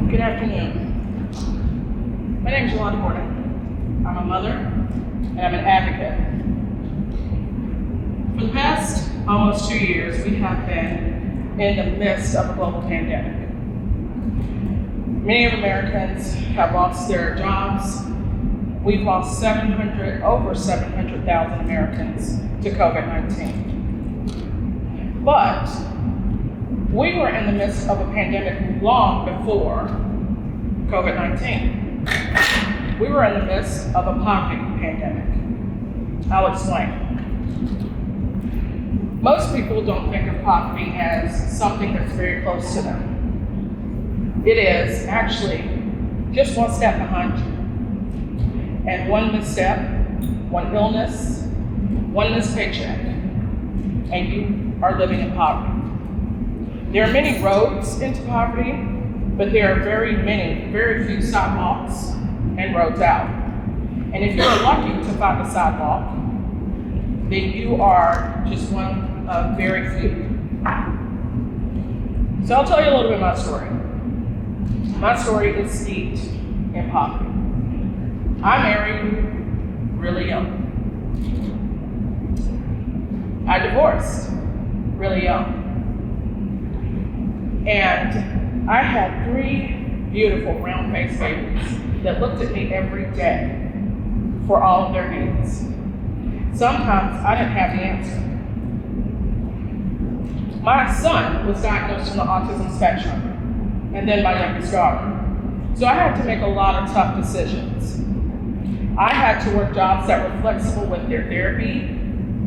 Good afternoon. My name is Yolanda. I'm a mother and I'm an advocate. For the past almost 2 years, we have been in the midst of a global pandemic. Many of Americans have lost their jobs. We've lost over 700,000 Americans to COVID-19. But we were in the midst of a pandemic long before COVID-19. We were in the midst of a poverty pandemic. I'll explain. Most people don't think of poverty as something that's very close to them. It is actually just one step behind you. And one misstep, one illness, one missed paycheck, and you are living in poverty. There are many roads into poverty, but there are very few sidewalks and roads out. And if you're lucky to find a sidewalk, then you are just one of very few. So I'll tell you a little bit of my story. My story is steeped in poverty. I married really young. I divorced really young. And I had 3 beautiful round-faced babies that looked at me every day for all of their needs. Sometimes I didn't have the answer. My son was diagnosed on the autism spectrum, and then my youngest daughter. So I had to make a lot of tough decisions. I had to work jobs that were flexible with their therapy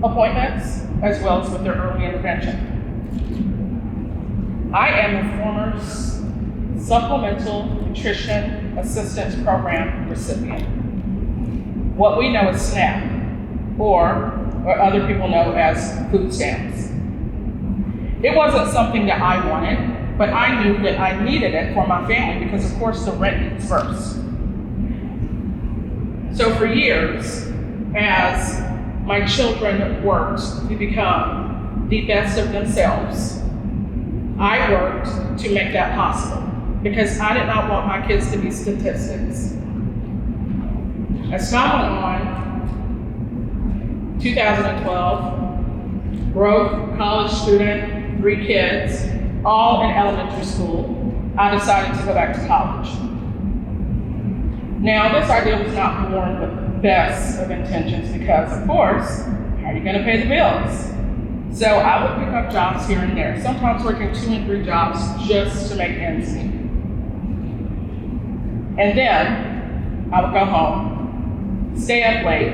appointments, as well as with their early intervention. I am a former Supplemental Nutrition Assistance Program recipient. What we know as SNAP, or other people know as food stamps. It wasn't something that I wanted, but I knew that I needed it for my family because of course the rent eats first. So for years, as my children worked to become the best of themselves, I worked to make that possible because I did not want my kids to be statistics. As time went on, 2012, broke, college student, 3 kids, all in elementary school, I decided to go back to college. Now, this idea was not born with the best of intentions because, of course, how are you going to pay the bills? So I would pick up jobs here and there, sometimes working 2 and 3 jobs just to make ends meet. And then I would go home, stay up late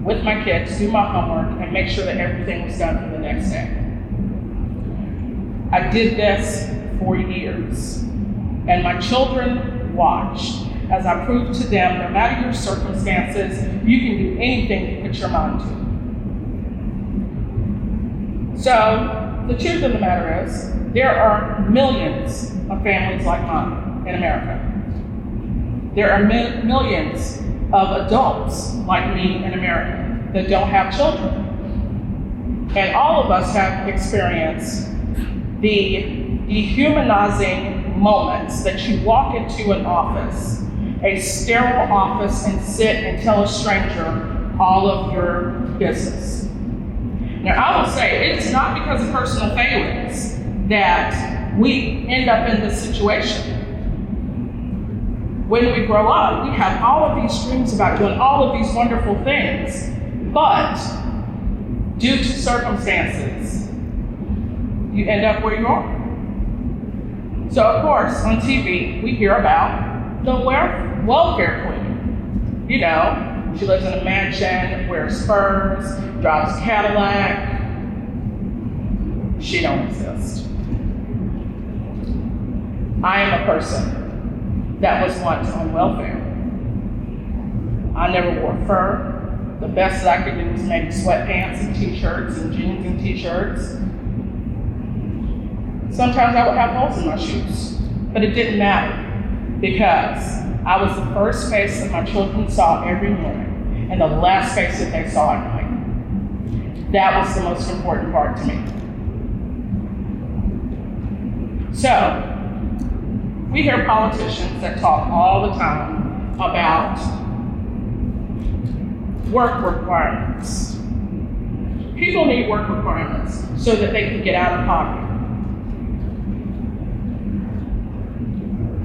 with my kids, do my homework, and make sure that everything was done for the next day. I did this for years, and my children watched as I proved to them, no matter your circumstances, you can do anything you put your mind to. So, the truth of the matter is, there are millions of families like mine in America. There are millions of adults like me in America that don't have children. And all of us have experienced the dehumanizing moments that you walk into an office, a sterile office, and sit and tell a stranger all of your business. Now, I will say, it's not because of personal failings that we end up in this situation. When we grow up, we have all of these dreams about doing all of these wonderful things, but due to circumstances, you end up where you are. So, of course, on TV, we hear about the welfare queen. You know, she lives in a mansion, wears furs, drives a Cadillac. She don't exist. I am a person that was once on welfare. I never wore fur. The best that I could do was maybe sweatpants and t-shirts and jeans and t-shirts. Sometimes I would have holes in my shoes, but it didn't matter because I was the first face that my children saw every morning and the last face that they saw at night. That was the most important part to me. So, We hear politicians that talk all the time about work requirements. People need work requirements so that they can get out of poverty.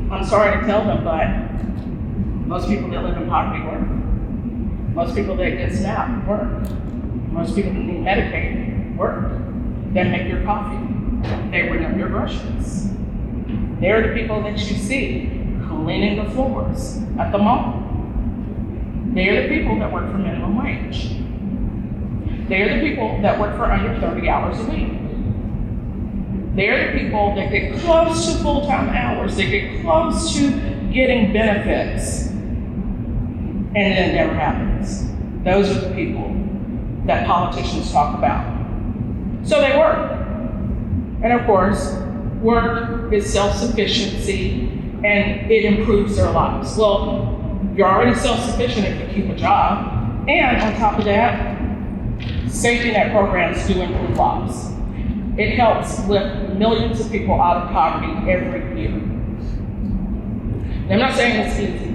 I'm sorry to tell them, but most people that live in poverty work. Most people that get SNAP work. Most people that need Medicaid work. They make your coffee. They bring up your groceries. They're the people that you see cleaning the floors at the mall. They're the people that work for minimum wage. They're the people that work for under 30 hours a week. They're the people that get close to full-time hours, they get close to getting benefits, and then it never happens. Those are the people that politicians talk about. So they work. And of course, work is self-sufficiency and it improves their lives. Well, you're already self-sufficient if you keep a job. And on top of that, safety net programs do improve lives. It helps lift millions of people out of poverty every year. And I'm not saying it's easy,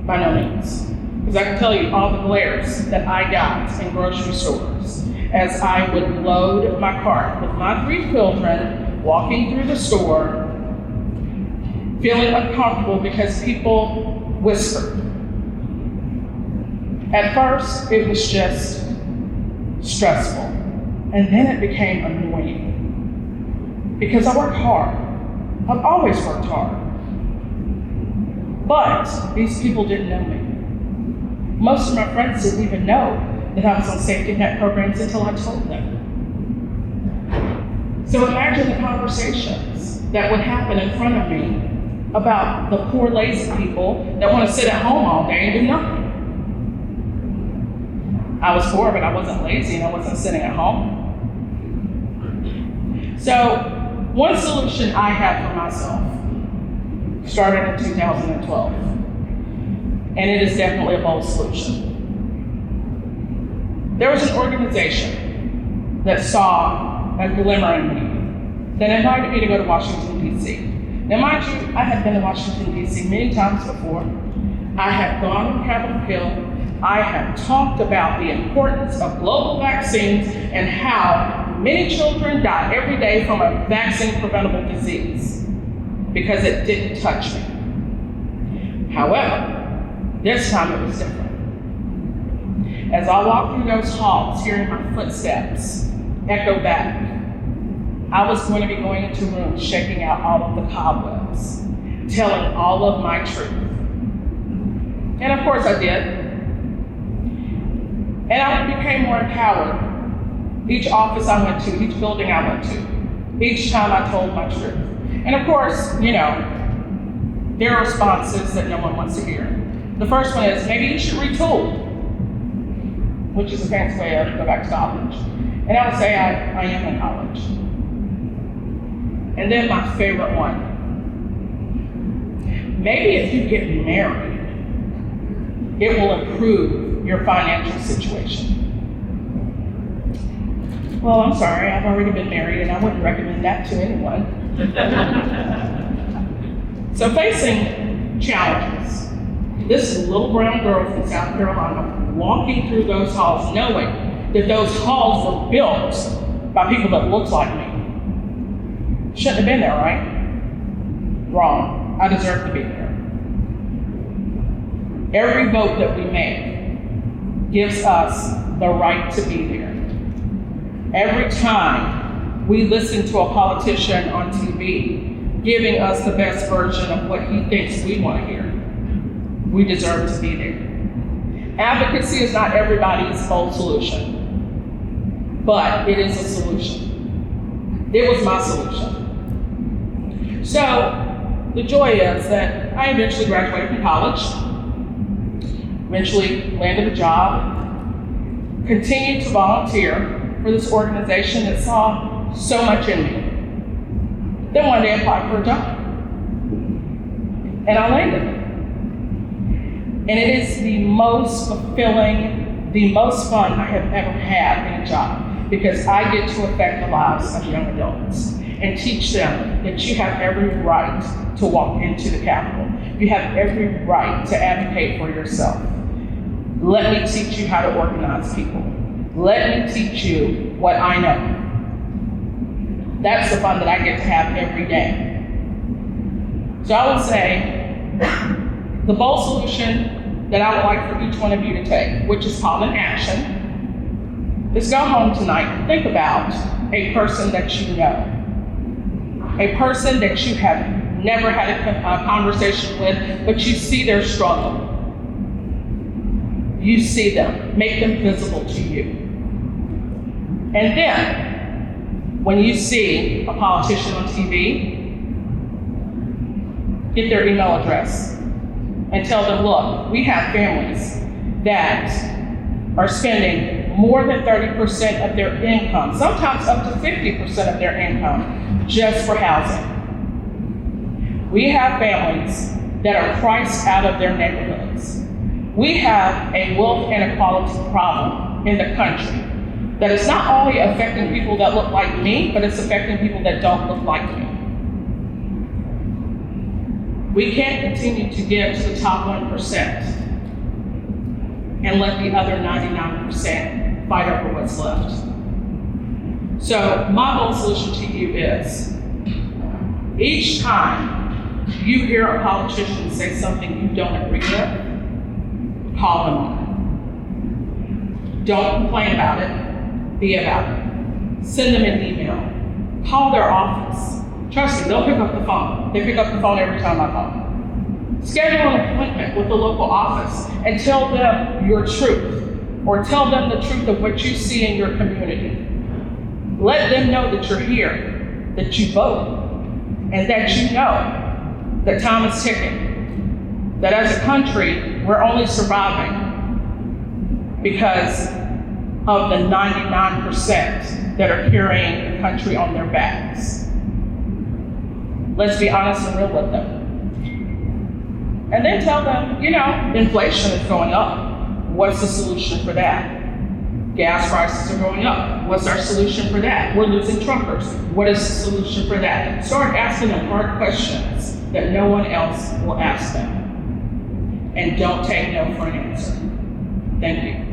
by no means. Because I can tell you all the glares that I got in grocery stores as I would load my cart with my 3 children, walking through the store, feeling uncomfortable because people whispered. At first, it was just stressful, and then it became annoying because I work hard. I've always worked hard. But these people didn't know me. Most of my friends didn't even know that I was on safety net programs until I told them. So imagine the conversations that would happen in front of me about the poor, lazy people that want to sit at home all day and do nothing. I was poor, but I wasn't lazy and I wasn't sitting at home. So one solution I had for myself started in 2012, and it is definitely a bold solution. There was an organization that saw a glimmer in me that invited me to go to Washington, D.C. Now, mind you, I had been to Washington, D.C. many times before. I had gone on Capitol Hill. I had talked about the importance of global vaccines and how many children die every day from a vaccine-preventable disease because it didn't touch me. However, this time it was different. As I walked through those halls, hearing my footsteps echo back, I was going to be going into rooms, shaking out all of the cobwebs, telling all of my truth. And of course I did. And I became more empowered. Each office I went to, each building I went to, each time I told my truth. And of course, there are responses that no one wants to hear. The first one is, maybe you should retool, which is a fancy way of go back to college. And I would say I am in college. And then my favorite one, maybe if you get married, it will improve your financial situation. Well, I'm sorry, I've already been married and I wouldn't recommend that to anyone. So facing challenges, this little brown girl from South Carolina walking through those halls knowing that those halls were built by people that looked like me. Shouldn't have been there, right? Wrong. I deserve to be there. Every vote that we make gives us the right to be there. Every time we listen to a politician on TV giving us the best version of what he thinks we want to hear, we deserve to be there. Advocacy is not everybody's whole solution, but it is a solution. It was my solution. So the joy is that I eventually graduated from college, eventually landed a job, continued to volunteer for this organization that saw so much in me. Then one day I applied for a job, and I landed. And it is the most fulfilling, the most fun I have ever had in a job, because I get to affect the lives of young adults. and teach them that you have every right to walk into the Capitol. You have every right to advocate for yourself. Let me teach you how to organize people. Let me teach you what I know. That's the fun that I get to have every day. So I would say the bold solution that I would like for each one of you to take, which is called an action, is go home tonight and think about a person that you know, a person that you have never had a conversation with, but you see their struggle. You see them, make them visible to you. And then, when you see a politician on TV, get their email address and tell them, look, we have families that are spending more than 30% of their income, sometimes up to 50% of their income, just for housing. We have families that are priced out of their neighborhoods. We have a wealth inequality problem in the country that is not only affecting people that look like me, but it's affecting people that don't look like me. We can't continue to give to the top 1% and let the other 99% fight over what's left. So my bold solution to you is, each time you hear a politician say something you don't agree with, call them on it. Don't complain about it, be about it. Send them an email, call their office. Trust me, they'll pick up the phone. They pick up the phone every time I call. Schedule an appointment with the local office and tell them your truth, or tell them the truth of what you see in your community. Let them know that you're here, that you vote, and that you know that time is ticking. That as a country, we're only surviving because of the 99% that are carrying the country on their backs. Let's be honest and real with them. And then tell them, inflation is going up. What's the solution for that? Gas prices are going up. What's our solution for that? We're losing truckers. What is the solution for that? Start asking them hard questions that no one else will ask them. And don't take no for an answer. Thank you.